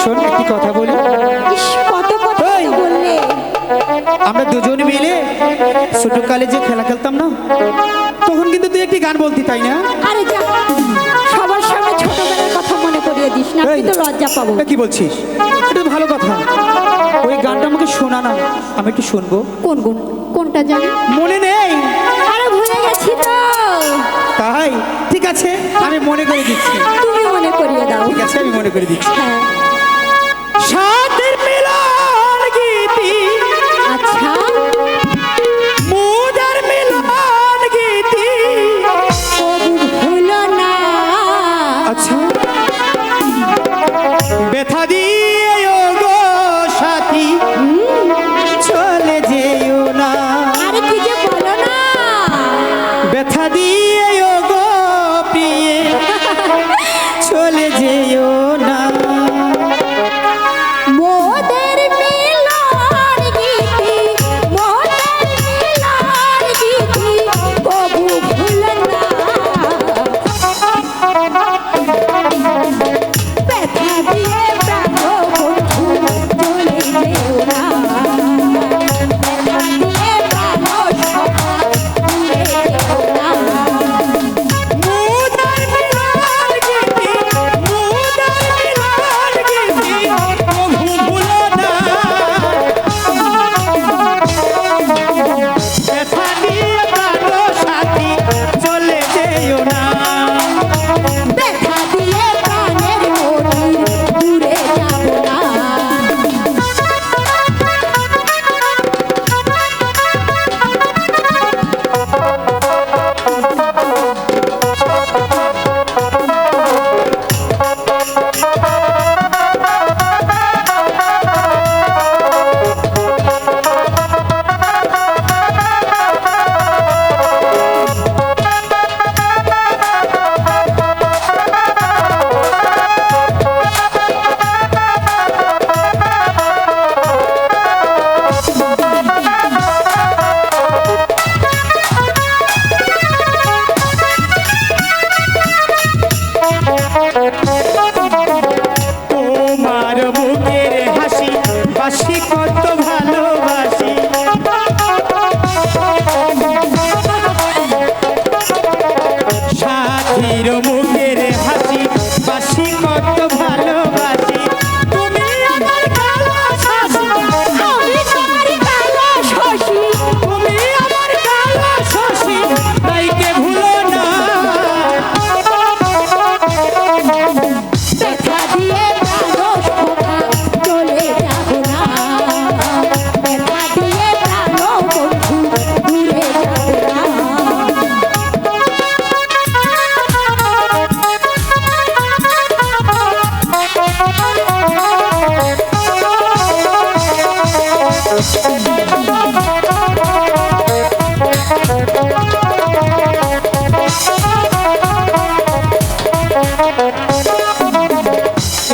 শোন একটি কথা বলি। ইস, কত কথা তো বললে। আমরা দুজন মিলে ছোটকালে যে খেলা খেলতাম না, তখন কিন্তু তুই একটি গান বলতি, তাই না? আরে যা, সবার সামনে ছোটবেলার কথা মনে করিয়ে দিস না, এই, কিন্তু লজ্জা পাবো। কি বলছিস? এটা ভালো কথা। ওই গানটা আমাকে শোনা না, আমি একটু শুনবো। কোন গুণ? কোনটা জানি? মনে নেই। আরে ভুলে গেছি তো। তাই ঠিক আছে, আমি মনে করে দিচ্ছি। তুমি মনে করিয়ে দাও। ঠিক আছে, আমি মনে করে দিচ্ছি। হ্যাঁ। সাদের মিলন গীতি, আচ্ছা, মুদের মিলন গীতি। কবু ভুলো না। আচ্ছা, ব্যথা দিয়ে ও গো সাথী, চলে যেও না। আরে কি যে বলো না। ব্যথা দিয়ে ও গো প্রিয়ে, চলে যেও না। মোদের মিলন গীতি, মোদের মিলন গীতি, কবু ভুলো না। ব্যথা দিয়ে প্রাণ বন্ধু, চলে যেও না। ব্যথা দিয়ে প্রাণ সখা, ভুলে যেও না। মুদের মিলন গীতি, মুদের মিলন গীতি, কভু ভুলো না। ব্যথা দিয়ে প্রাণ সাথী, চলে যেও না। ব্যথা দিয়ে প্রাণের মনির, দূরে যাব না। তোমার বুকের হাসি, বাসি কত ভালোবাসি। সাথীর মুখের হাসি, বাসি কত ভালোবাসি। তুমি আমার কালো শশী, আমি তোমার কালো শশী, তুমি আমার কালো শশী, তাইকে ভুলো না। ব্যথা দিয়ে প্রাণ সখা, চলে যাব না। ব্যথা দিয়ে প্রাণ বন্ধু, দূরে যাব না।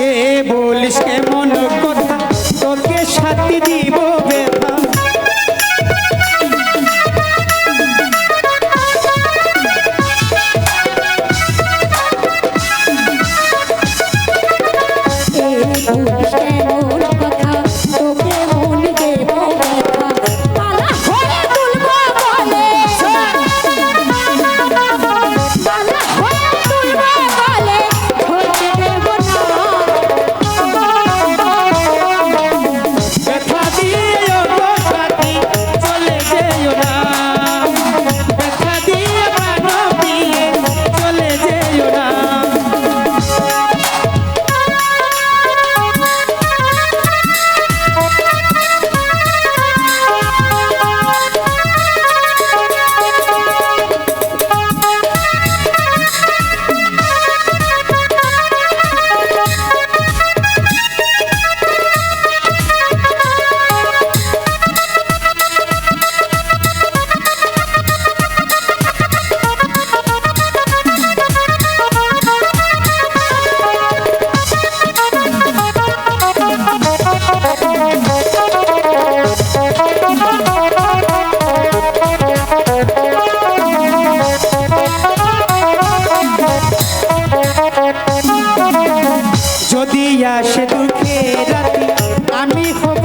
এ বলিস কেমন কথা, তোকে সাথী দিব ব্যথা। এই বলিস কেমন কথা, তোকে মন দেব ব্যথা। মালা হয়ে তুলব গলে, মালা হয়ে তুলব গলে, ধরতে দেব না। ব্যথা দিয়ে ও গো সাথী, চলে যেও না। ব্যথা দিয়ে প্রাণ দিয়ে, চলে যেও না। সুখে রাতি আমি হব